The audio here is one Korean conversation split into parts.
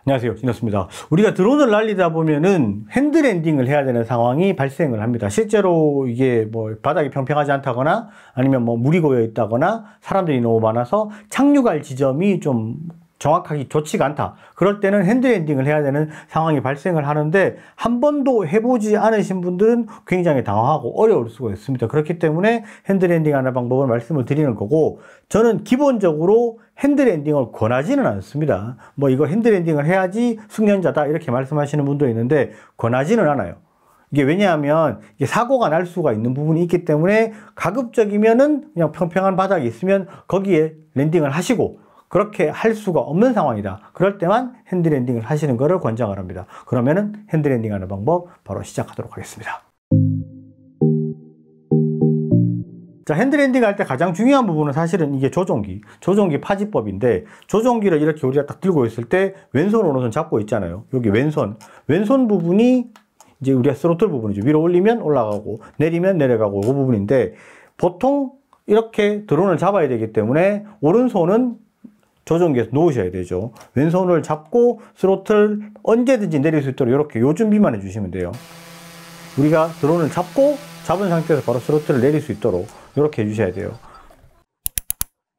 안녕하세요, 진호수입니다. 우리가 드론을 날리다 보면은 핸드랜딩을 해야 되는 상황이 발생을 합니다. 실제로 이게 뭐 바닥이 평평하지 않다거나 아니면 뭐 물이 고여 있다거나 사람들이 너무 많아서 착륙할 지점이 좀 정확하게 좋지가 않다. 그럴 때는 핸드랜딩을 해야 되는 상황이 발생을 하는데 한 번도 해보지 않으신 분들은 굉장히 당황하고 어려울 수가 있습니다. 그렇기 때문에 핸드랜딩 하는 방법을 말씀을 드리는 거고, 저는 기본적으로 핸드랜딩을 권하지는 않습니다. 뭐 이거 핸드랜딩을 해야지 숙련자다 이렇게 말씀하시는 분도 있는데 권하지는 않아요. 이게 왜냐하면 이게 사고가 날 수가 있는 부분이 있기 때문에 가급적이면은 그냥 평평한 바닥이 있으면 거기에 랜딩을 하시고, 그렇게 할 수가 없는 상황이다. 그럴 때만 핸드랜딩을 하시는 것을 권장을 합니다. 그러면은 핸드랜딩 하는 방법 바로 시작하도록 하겠습니다. 자, 핸드랜딩 할 때 가장 중요한 부분은 사실은 이게 조종기 파지법인데, 조종기를 이렇게 우리가 딱 들고 있을 때 왼손 오른손 잡고 있잖아요. 여기 왼손 부분이 이제 우리가 스로틀 부분이죠. 위로 올리면 올라가고 내리면 내려가고 그 부분인데, 보통 이렇게 드론을 잡아야 되기 때문에 오른손은 조종기에서 놓으셔야 되죠. 왼손을 잡고 스로틀 언제든지 내릴 수 있도록 이렇게 요 준비만 해주시면 돼요. 우리가 드론을 잡은 상태에서 바로 스로틀을 내릴 수 있도록 이렇게 해주셔야 돼요.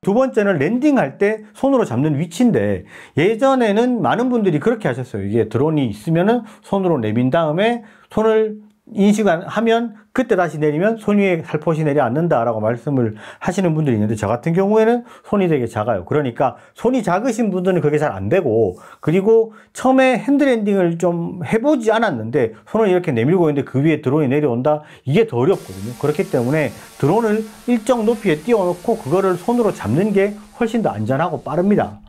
두 번째는 랜딩할 때 손으로 잡는 위치인데, 예전에는 많은 분들이 그렇게 하셨어요. 이게 드론이 있으면은 손으로 내민 다음에 손을 인식하면 그때 다시 내리면 손 위에 살포시 내려앉는다 라고 말씀을 하시는 분들이 있는데, 저 같은 경우에는 손이 되게 작아요. 그러니까 손이 작으신 분들은 그게 잘 안 되고, 그리고 처음에 핸드랜딩을 좀 해보지 않았는데 손을 이렇게 내밀고 있는데 그 위에 드론이 내려온다, 이게 더 어렵거든요. 그렇기 때문에 드론을 일정 높이에 띄워놓고 그거를 손으로 잡는 게 훨씬 더 안전하고 빠릅니다.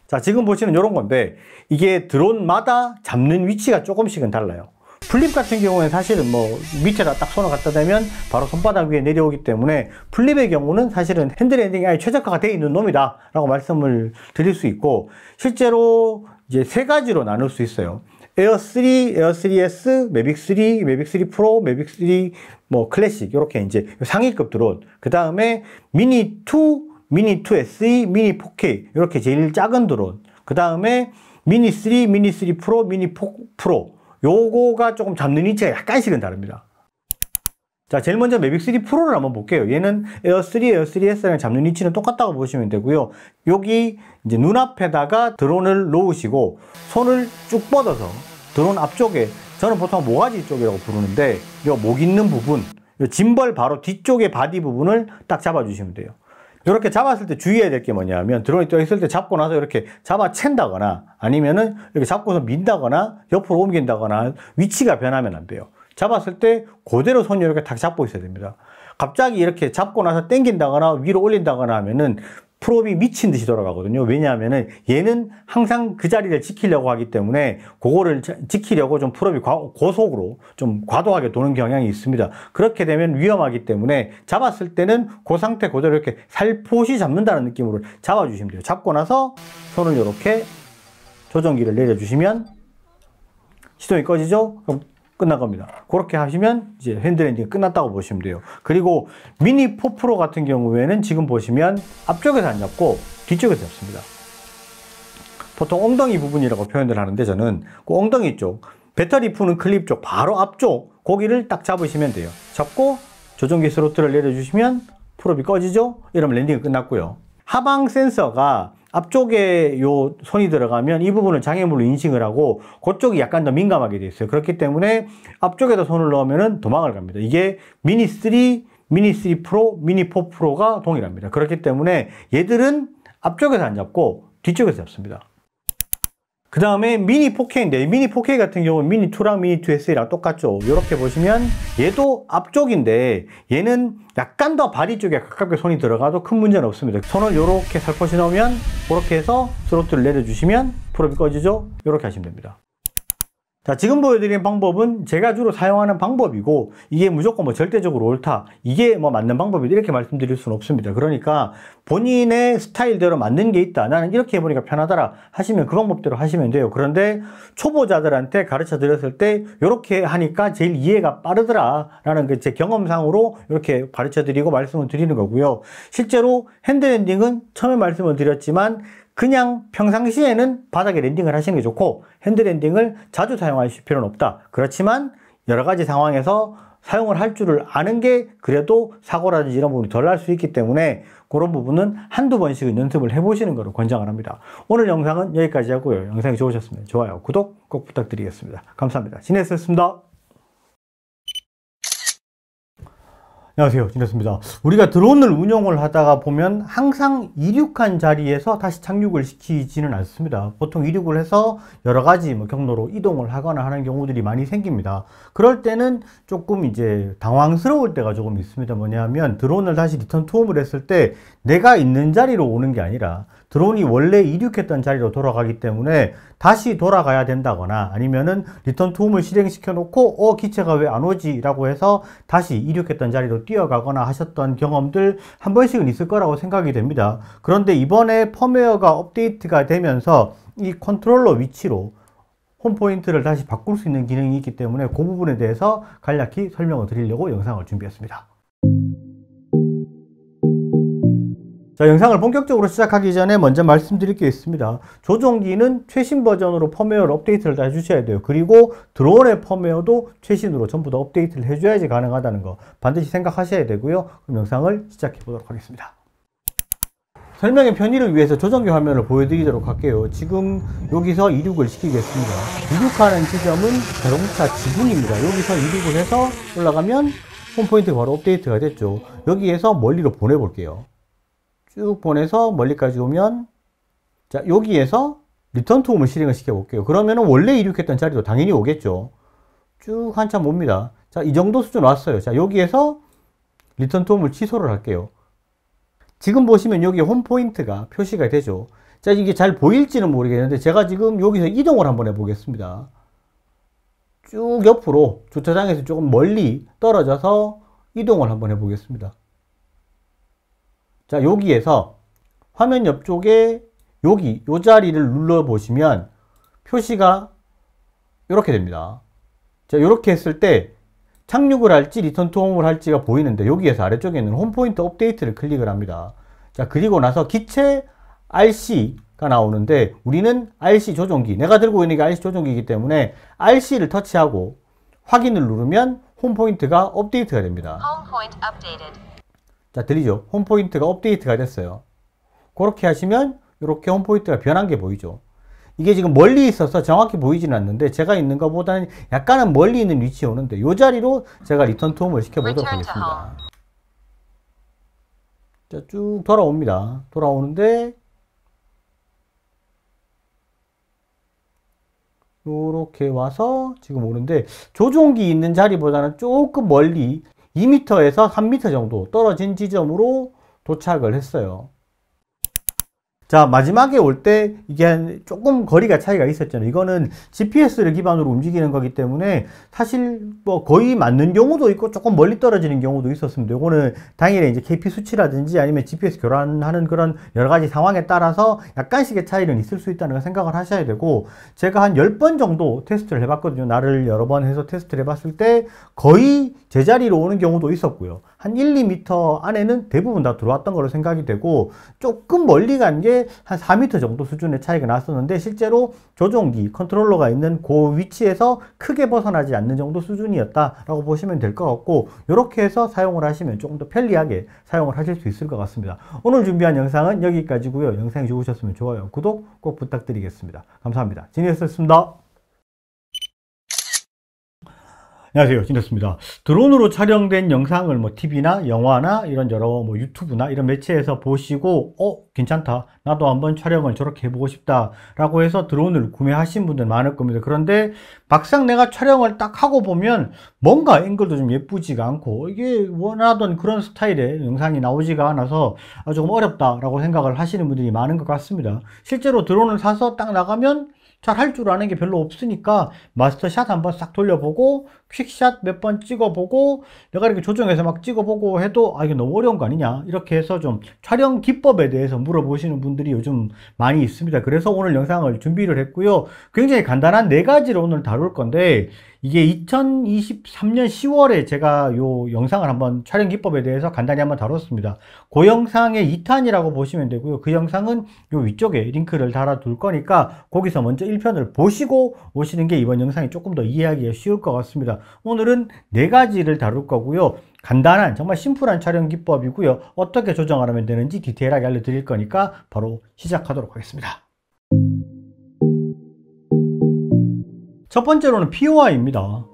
자, 지금 보시는 이런 건데, 이게 드론마다 잡는 위치가 조금씩은 달라요. 플립 같은 경우는 사실은 뭐 밑에다 딱 손을 갖다 대면 바로 손바닥 위에 내려오기 때문에, 플립의 경우는 사실은 핸드랜딩이 아예 최적화가 되어 있는 놈이다 라고 말씀을 드릴 수 있고, 실제로 이제 세 가지로 나눌 수 있어요. 에어 3, 에어 3S, 매빅 3, 매빅 3 프로, 매빅 3 뭐 클래식, 이렇게 이제 상위급 드론, 그 다음에 미니 2, 미니 2 SE, 미니 4K, 이렇게 제일 작은 드론, 그 다음에 미니 3, 미니 3 프로, 미니 4 프로, 요거가 조금 잡는 위치가 약간씩은 다릅니다. 자, 제일 먼저 매빅 3 프로를 한번 볼게요. 얘는 에어 3, 에어 3S랑 잡는 위치는 똑같다고 보시면 되고요. 여기 이제 눈앞에다가 드론을 놓으시고 손을 쭉 뻗어서 드론 앞쪽에, 저는 보통 모가지 쪽이라고 부르는데, 요 목 있는 부분, 요 짐벌 바로 뒤쪽의 바디 부분을 딱 잡아주시면 돼요. 이렇게 잡았을 때 주의해야 될 게 뭐냐면, 드론이 떠 있을 때 잡고 나서 이렇게 잡아 챈다거나 아니면은 이렇게 잡고서 민다거나 옆으로 옮긴다거나 위치가 변하면 안 돼요. 잡았을 때 그대로 손이 이렇게 탁 잡고 있어야 됩니다. 갑자기 이렇게 잡고 나서 당긴다거나 위로 올린다거나 하면은 프롭이 미친 듯이 돌아가거든요. 왜냐하면은 얘는 항상 그 자리를 지키려고 하기 때문에, 그거를 지키려고 좀 프롭이 고속으로 좀 과도하게 도는 경향이 있습니다. 그렇게 되면 위험하기 때문에 잡았을 때는 그 상태 그대로 이렇게 살포시 잡는다는 느낌으로 잡아주시면 돼요. 잡고 나서 손을 이렇게 조종기를 내려주시면 시동이 꺼지죠? 그럼 끝난 겁니다. 그렇게 하시면 이제 핸드랜딩이 끝났다고 보시면 돼요. 그리고 미니 4 프로 같은 경우에는 지금 보시면 앞쪽에서 안 잡고 뒤쪽에서 잡습니다. 보통 엉덩이 부분이라고 표현을 하는데, 저는 그 엉덩이 쪽, 배터리 푸는 클립 쪽 바로 앞쪽 고기를 딱 잡으시면 돼요. 잡고 조종기 스로틀을 내려주시면 프롭이 꺼지죠? 이러면 랜딩이 끝났고요. 하방 센서가 앞쪽에 요 손이 들어가면 이 부분을 장애물로 인식을 하고 그쪽이 약간 더 민감하게 되어 있어요. 그렇기 때문에 앞쪽에다 손을 넣으면 도망을 갑니다. 이게 미니 3, 미니 3 프로, 미니 4 프로가 동일합니다. 그렇기 때문에 얘들은 앞쪽에서 안 잡고 뒤쪽에서 잡습니다. 그 다음에 미니 4K인데, 미니 4K 같은 경우는 미니 2랑 미니 2SE랑 똑같죠. 이렇게 보시면 얘도 앞쪽인데 얘는 약간 더 바디 쪽에 가깝게 손이 들어가도 큰 문제는 없습니다. 손을 이렇게 살포시 넣으면 그렇게 해서 스로틀을 내려주시면 프롭이 꺼지죠. 이렇게 하시면 됩니다. 자, 지금 보여드린 방법은 제가 주로 사용하는 방법이고, 이게 무조건 뭐 절대적으로 옳다, 이게 뭐 맞는 방법이다 이렇게 말씀드릴 수는 없습니다. 그러니까 본인의 스타일대로 맞는 게 있다, 나는 이렇게 해보니까 편하더라 하시면 그 방법대로 하시면 돼요. 그런데 초보자들한테 가르쳐 드렸을 때 이렇게 하니까 제일 이해가 빠르더라 라는 그 제 경험상으로 이렇게 가르쳐 드리고 말씀을 드리는 거고요. 실제로 핸드랜딩은 처음에 말씀을 드렸지만 그냥 평상시에는 바닥에 랜딩을 하시는 게 좋고 핸드 랜딩을 자주 사용하실 필요는 없다. 그렇지만 여러 가지 상황에서 사용을 할 줄을 아는 게 그래도 사고라든지 이런 부분이 덜 날 수 있기 때문에 그런 부분은 한두 번씩은 연습을 해보시는 거로 권장을 합니다. 오늘 영상은 여기까지 하고요. 영상이 좋으셨으면 좋아요, 구독 꼭 부탁드리겠습니다. 감사합니다. 진했었습니다. 안녕하세요, 진했습니다. 우리가 드론을 운용을 하다가 보면 항상 이륙한 자리에서 다시 착륙을 시키지는 않습니다. 보통 이륙을 해서 여러 가지 경로로 이동을 하거나 하는 경우들이 많이 생깁니다. 그럴 때는 조금 이제 당황스러울 때가 조금 있습니다. 뭐냐면 드론을 다시 리턴 투홈을 했을 때 내가 있는 자리로 오는 게 아니라 드론이 원래 이륙했던 자리로 돌아가기 때문에 다시 돌아가야 된다거나 아니면은 리턴 투홈을 실행시켜 놓고 기체가 왜 안 오지? 라고 해서 다시 이륙했던 자리로 뛰어가거나 하셨던 경험들 한 번씩은 있을 거라고 생각이 됩니다. 그런데 이번에 펌웨어가 업데이트가 되면서 이 컨트롤러 위치로 홈 포인트를 다시 바꿀 수 있는 기능이 있기 때문에 그 부분에 대해서 간략히 설명을 드리려고 영상을 준비했습니다. 자, 영상을 본격적으로 시작하기 전에 먼저 말씀드릴 게 있습니다. 조종기는 최신 버전으로 펌웨어를 업데이트를 다 해주셔야 돼요. 그리고 드론의 펌웨어도 최신으로 전부 다 업데이트를 해줘야지 가능하다는 거 반드시 생각하셔야 되고요. 그럼 영상을 시작해 보도록 하겠습니다. 설명의 편의를 위해서 조종기 화면을 보여드리도록 할게요. 지금 여기서 이륙을 시키겠습니다. 이륙하는 지점은 자동차 지붕입니다. 여기서 이륙을 해서 올라가면 홈포인트가 바로 업데이트가 됐죠. 여기에서 멀리로 보내볼게요. 쭉 보내서 멀리까지 오면, 자, 여기에서 리턴 투홈을 실행을 시켜볼게요. 그러면은 원래 이륙했던 자리도 당연히 오겠죠. 쭉 한참 옵니다. 자, 이 정도 수준 왔어요. 자, 여기에서 리턴 투홈을 취소를 할게요. 지금 보시면 여기 홈 포인트가 표시가 되죠. 자, 이게 잘 보일지는 모르겠는데 제가 지금 여기서 이동을 한번 해보겠습니다. 쭉 옆으로 주차장에서 조금 멀리 떨어져서 이동을 한번 해보겠습니다. 자, 여기에서 화면 옆쪽에 여기 요 자리를 눌러 보시면 표시가 이렇게 됩니다. 자, 이렇게 했을 때 착륙을 할지 리턴 투홈을 할지가 보이는데 여기에서 아래쪽에 있는 홈 포인트 업데이트를 클릭을 합니다. 자, 그리고 나서 기체 RC가 나오는데 우리는 RC 조종기, 내가 들고 있는 게 RC 조종기이기 때문에 RC를 터치하고 확인을 누르면 홈 포인트가 업데이트가 됩니다. 자, 들리죠? 홈 포인트가 업데이트가 됐어요. 그렇게 하시면 이렇게 홈 포인트가 변한 게 보이죠. 이게 지금 멀리 있어서 정확히 보이지는 않는데 제가 있는 것보다는 약간은 멀리 있는 위치에 오는데 이 자리로 제가 리턴 투홈을 시켜보도록 하겠습니다. 자, 쭉 돌아옵니다. 돌아오는데 이렇게 와서 지금 오는데 조종기 있는 자리보다는 조금 멀리 2m에서 3m 정도 떨어진 지점으로 도착을 했어요. 자, 마지막에 올 때 이게 조금 거리가 차이가 있었잖아요. 이거는 GPS를 기반으로 움직이는 거기 때문에 사실 거의 맞는 경우도 있고 조금 멀리 떨어지는 경우도 있었습니다. 이거는 당일에 이제 KP 수치라든지 아니면 GPS 교란하는 그런 여러 가지 상황에 따라서 약간씩의 차이는 있을 수 있다는 걸 생각을 하셔야 되고, 제가 한 10번 정도 테스트를 해봤거든요. 날을 여러 번 해서 테스트를 해봤을 때 거의 제자리로 오는 경우도 있었고요. 한 1, 2m 안에는 대부분 다 들어왔던 걸로 생각이 되고, 조금 멀리 간 게 한 4m 정도 수준의 차이가 났었는데 실제로 조종기, 컨트롤러가 있는 그 위치에서 크게 벗어나지 않는 정도 수준이었다라고 보시면 될 것 같고, 이렇게 해서 사용을 하시면 조금 더 편리하게 사용을 하실 수 있을 것 같습니다. 오늘 준비한 영상은 여기까지고요. 영상이 좋으셨으면 좋아요, 구독 꼭 부탁드리겠습니다. 감사합니다. 진이었습니다. 안녕하세요, 진이었습니다. 드론으로 촬영된 영상을 TV나 영화나 이런 여러 유튜브나 이런 매체에서 보시고 괜찮다, 나도 한번 촬영을 저렇게 해보고 싶다 라고 해서 드론을 구매하신 분들 많을 겁니다. 그런데 막상 내가 촬영을 딱 하고 보면 뭔가 앵글도 좀 예쁘지가 않고 이게 원하던 그런 스타일의 영상이 나오지가 않아서 조금 어렵다 라고 생각을 하시는 분들이 많은 것 같습니다. 실제로 드론을 사서 딱 나가면 잘 할 줄 아는 게 별로 없으니까 마스터샷 한번 싹 돌려보고 퀵샷 몇 번 찍어보고 내가 이렇게 조정해서 막 찍어보고 해도 이게 너무 어려운 거 아니냐, 이렇게 해서 좀 촬영 기법에 대해서 물어보시는 분들이 요즘 많이 있습니다. 그래서 오늘 영상을 준비를 했고요. 굉장히 간단한 4가지를 오늘 다룰 건데, 이게 2023년 10월에 제가 요 영상을 한번 촬영 기법에 대해서 간단히 한번 다뤘습니다. 그 영상의 2탄이라고 보시면 되고요. 그 영상은 요 위쪽에 링크를 달아 둘 거니까 거기서 먼저 1편을 보시고 오시는 게 이번 영상이 조금 더 이해하기가 쉬울 것 같습니다. 오늘은 4가지를 다룰 거고요. 간단한 정말 심플한 촬영 기법이고요. 어떻게 조정하면 되는지 디테일하게 알려드릴 거니까 바로 시작하도록 하겠습니다. 첫 번째로는 POI입니다.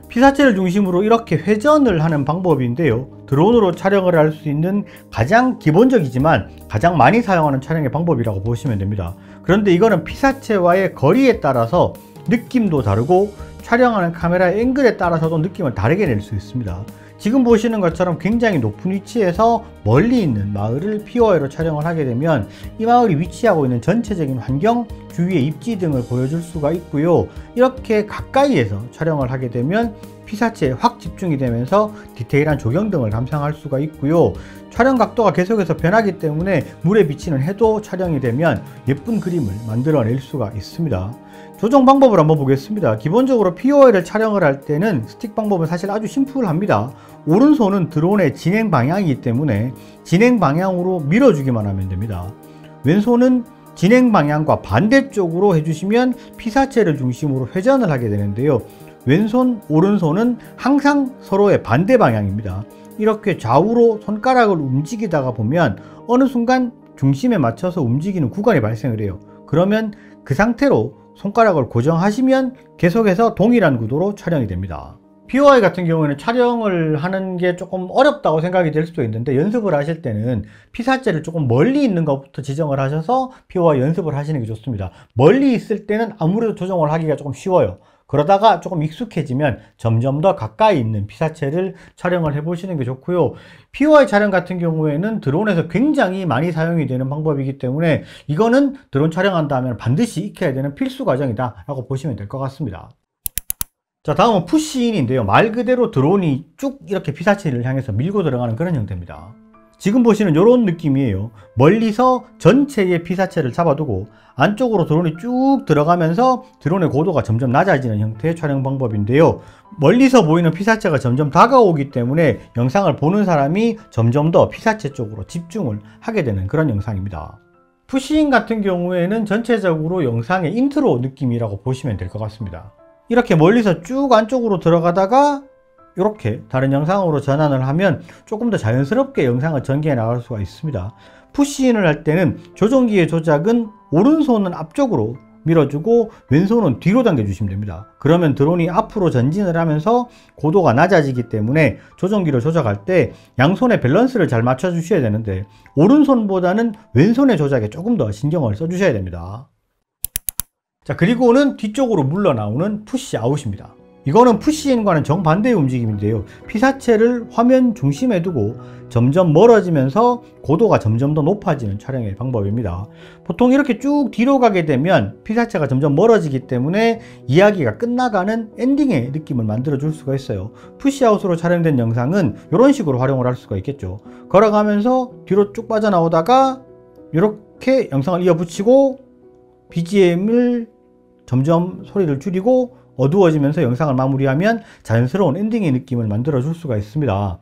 피사체를 중심으로 이렇게 회전을 하는 방법인데요. 드론으로 촬영을 할 수 있는 가장 기본적이지만 가장 많이 사용하는 촬영의 방법이라고 보시면 됩니다. 그런데 이거는 피사체와의 거리에 따라서 느낌도 다르고 촬영하는 카메라의 앵글에 따라서도 느낌을 다르게 낼 수 있습니다. 지금 보시는 것처럼 굉장히 높은 위치에서 멀리 있는 마을을 POI로 촬영을 하게 되면 이 마을이 위치하고 있는 전체적인 환경, 주위의 입지 등을 보여줄 수가 있고요. 이렇게 가까이에서 촬영을 하게 되면 피사체에 확 집중이 되면서 디테일한 조경 등을 감상할 수가 있고요. 촬영 각도가 계속해서 변하기 때문에 물에 비치는 해도 촬영이 되면 예쁜 그림을 만들어낼 수가 있습니다. 조정 방법을 한번 보겠습니다. 기본적으로 POI를 촬영을 할 때는 스틱 방법은 사실 아주 심플합니다. 오른손은 드론의 진행 방향이기 때문에 진행 방향으로 밀어주기만 하면 됩니다. 왼손은 진행 방향과 반대쪽으로 해주시면 피사체를 중심으로 회전을 하게 되는데요. 왼손, 오른손은 항상 서로의 반대 방향입니다. 이렇게 좌우로 손가락을 움직이다가 보면 어느 순간 중심에 맞춰서 움직이는 구간이 발생을 해요. 그러면 그 상태로 손가락을 고정하시면 계속해서 동일한 구도로 촬영이 됩니다. POI 같은 경우에는 촬영을 하는 게 조금 어렵다고 생각이 될 수도 있는데 연습을 하실 때는 피사체를 조금 멀리 있는 것부터 지정을 하셔서 POI 연습을 하시는 게 좋습니다. 멀리 있을 때는 아무래도 조정을 하기가 조금 쉬워요. 그러다가 조금 익숙해지면 점점 더 가까이 있는 피사체를 촬영을 해 보시는 게 좋고요. POI 촬영 같은 경우에는 드론에서 굉장히 많이 사용이 되는 방법이기 때문에 이거는 드론 촬영한다면 반드시 익혀야 되는 필수 과정이다 라고 보시면 될 것 같습니다. 자, 다음은 푸시인인데요. 말 그대로 드론이 쭉 이렇게 피사체를 향해서 밀고 들어가는 그런 형태입니다. 지금 보시는 이런 느낌이에요. 멀리서 전체의 피사체를 잡아두고 안쪽으로 드론이 쭉 들어가면서 드론의 고도가 점점 낮아지는 형태의 촬영 방법인데요. 멀리서 보이는 피사체가 점점 다가오기 때문에 영상을 보는 사람이 점점 더 피사체 쪽으로 집중을 하게 되는 그런 영상입니다. 푸시인 같은 경우에는 전체적으로 영상의 인트로 느낌이라고 보시면 될 것 같습니다. 이렇게 멀리서 쭉 안쪽으로 들어가다가 이렇게 다른 영상으로 전환을 하면 조금 더 자연스럽게 영상을 전개해 나갈 수가 있습니다. 푸시인을 할 때는 조종기의 조작은 오른손은 앞쪽으로 밀어주고 왼손은 뒤로 당겨주시면 됩니다. 그러면 드론이 앞으로 전진을 하면서 고도가 낮아지기 때문에 조종기를 조작할 때 양손의 밸런스를 잘 맞춰주셔야 되는데 오른손보다는 왼손의 조작에 조금 더 신경을 써주셔야 됩니다. 자, 그리고는 뒤쪽으로 물러나오는 푸시아웃입니다. 이거는 푸시인과는 정반대의 움직임인데요. 피사체를 화면 중심에 두고 점점 멀어지면서 고도가 점점 더 높아지는 촬영의 방법입니다. 보통 이렇게 쭉 뒤로 가게 되면 피사체가 점점 멀어지기 때문에 이야기가 끝나가는 엔딩의 느낌을 만들어 줄 수가 있어요. 푸시아웃으로 촬영된 영상은 이런 식으로 활용을 할 수가 있겠죠. 걸어가면서 뒤로 쭉 빠져나오다가 이렇게 영상을 이어붙이고 BGM을 점점 소리를 줄이고 어두워지면서 영상을 마무리하면 자연스러운 엔딩의 느낌을 만들어 줄 수가 있습니다.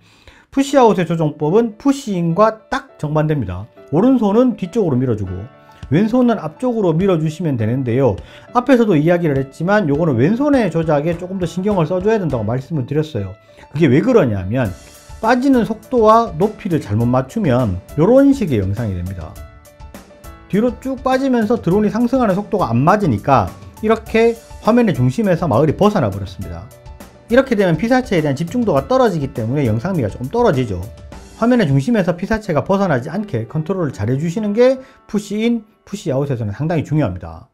푸시아웃의 조정법은 푸시인과 딱 정반대입니다. 오른손은 뒤쪽으로 밀어주고 왼손은 앞쪽으로 밀어주시면 되는데요. 앞에서도 이야기를 했지만 요거는 왼손의 조작에 조금 더 신경을 써줘야 된다고 말씀을 드렸어요. 그게 왜 그러냐면 빠지는 속도와 높이를 잘못 맞추면 이런 식의 영상이 됩니다. 뒤로 쭉 빠지면서 드론이 상승하는 속도가 안 맞으니까 이렇게 화면의 중심에서 마을이 벗어나 버렸습니다. 이렇게 되면 피사체에 대한 집중도가 떨어지기 때문에 영상미가 조금 떨어지죠. 화면의 중심에서 피사체가 벗어나지 않게 컨트롤을 잘 해주시는 게 푸시인, 푸시아웃에서는 상당히 중요합니다.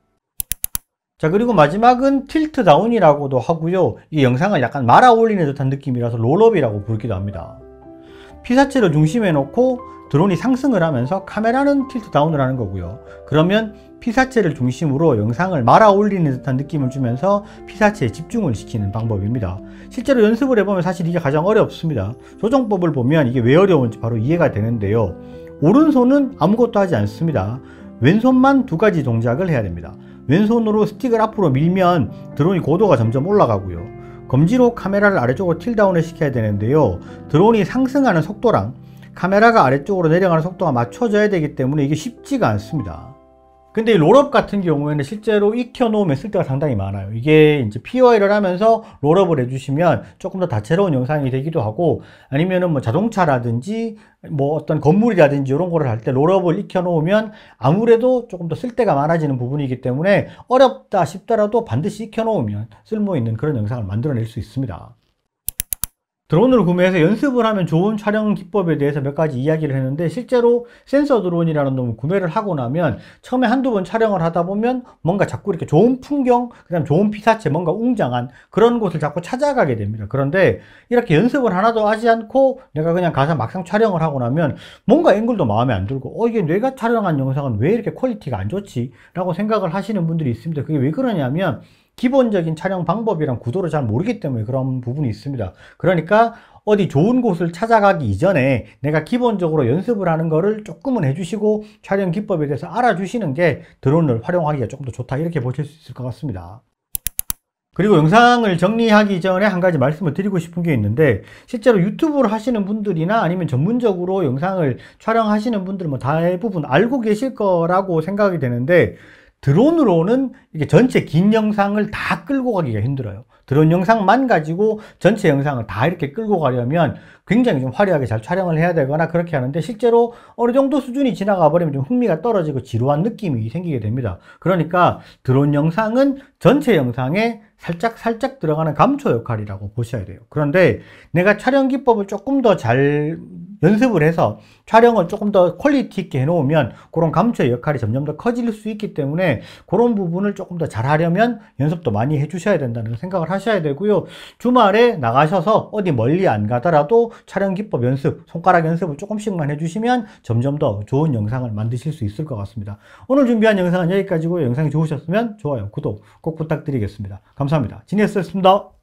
자, 그리고 마지막은 틸트 다운이라고도 하고요. 이 영상을 약간 말아 올리는 듯한 느낌이라서 롤업이라고 부르기도 합니다. 피사체를 중심에 놓고 드론이 상승을 하면서 카메라는 틸트 다운을 하는 거고요. 그러면 피사체를 중심으로 영상을 말아 올리는 듯한 느낌을 주면서 피사체에 집중을 시키는 방법입니다. 실제로 연습을 해보면 사실 이게 가장 어렵습니다. 조정법을 보면 이게 왜 어려운지 바로 이해가 되는데요. 오른손은 아무것도 하지 않습니다. 왼손만 두 가지 동작을 해야 됩니다. 왼손으로 스틱을 앞으로 밀면 드론이 고도가 점점 올라가고요. 검지로 카메라를 아래쪽으로 틸다운을 시켜야 되는데요. 드론이 상승하는 속도랑 카메라가 아래쪽으로 내려가는 속도가 맞춰져야 되기 때문에 이게 쉽지가 않습니다. 근데 이 롤업 같은 경우에는 실제로 익혀 놓으면 쓸 때가 상당히 많아요. 이게 이제 POI를 하면서 롤업을 해주시면 조금 더 다채로운 영상이 되기도 하고, 아니면은 뭐 자동차라든지 뭐 어떤 건물이라든지 이런 거를 할 때 롤업을 익혀 놓으면 아무래도 조금 더 쓸 때가 많아지는 부분이기 때문에 어렵다 싶더라도 반드시 익혀 놓으면 쓸모 있는 그런 영상을 만들어낼 수 있습니다. 드론을 구매해서 연습을 하면 좋은 촬영 기법에 대해서 몇 가지 이야기를 했는데, 실제로 센서 드론이라는 놈을 구매를 하고 나면 처음에 한두 번 촬영을 하다 보면 뭔가 자꾸 이렇게 좋은 풍경, 그 다음 좋은 피사체, 뭔가 웅장한 그런 곳을 자꾸 찾아가게 됩니다. 그런데 이렇게 연습을 하나도 하지 않고 내가 그냥 가서 막상 촬영을 하고 나면 뭔가 앵글도 마음에 안 들고, 이게 내가 촬영한 영상은 왜 이렇게 퀄리티가 안 좋지? 라고 생각을 하시는 분들이 있습니다. 그게 왜 그러냐면 기본적인 촬영 방법이랑 구도를 잘 모르기 때문에 그런 부분이 있습니다. 그러니까 어디 좋은 곳을 찾아가기 이전에 내가 기본적으로 연습을 하는 거를 조금은 해주시고 촬영 기법에 대해서 알아주시는 게 드론을 활용하기가 조금 더 좋다, 이렇게 보실 수 있을 것 같습니다. 그리고 영상을 정리하기 전에 한 가지 말씀을 드리고 싶은 게 있는데, 실제로 유튜브를 하시는 분들이나 아니면 전문적으로 영상을 촬영하시는 분들은 뭐 대부분 알고 계실 거라고 생각이 되는데, 드론으로는 이게 전체 긴 영상을 다 끌고 가기가 힘들어요. 드론 영상만 가지고 전체 영상을 다 이렇게 끌고 가려면 굉장히 좀 화려하게 잘 촬영을 해야 되거나 그렇게 하는데, 실제로 어느 정도 수준이 지나가 버리면 좀 흥미가 떨어지고 지루한 느낌이 생기게 됩니다. 그러니까 드론 영상은 전체 영상에 살짝 들어가는 감초 역할이라고 보셔야 돼요. 그런데 내가 촬영 기법을 조금 더 잘 연습을 해서 촬영을 조금 더 퀄리티 있게 해놓으면 그런 감초의 역할이 점점 더 커질 수 있기 때문에 그런 부분을 조금 더 잘 하려면 연습도 많이 해주셔야 된다는 생각을 하셔야 되고요. 주말에 나가셔서 어디 멀리 안 가더라도 촬영 기법 연습, 손가락 연습을 조금씩만 해주시면 점점 더 좋은 영상을 만드실 수 있을 것 같습니다. 오늘 준비한 영상은 여기까지고요. 영상이 좋으셨으면 좋아요, 구독 꼭 부탁드리겠습니다. 감사합니다. 지니어스였습니다.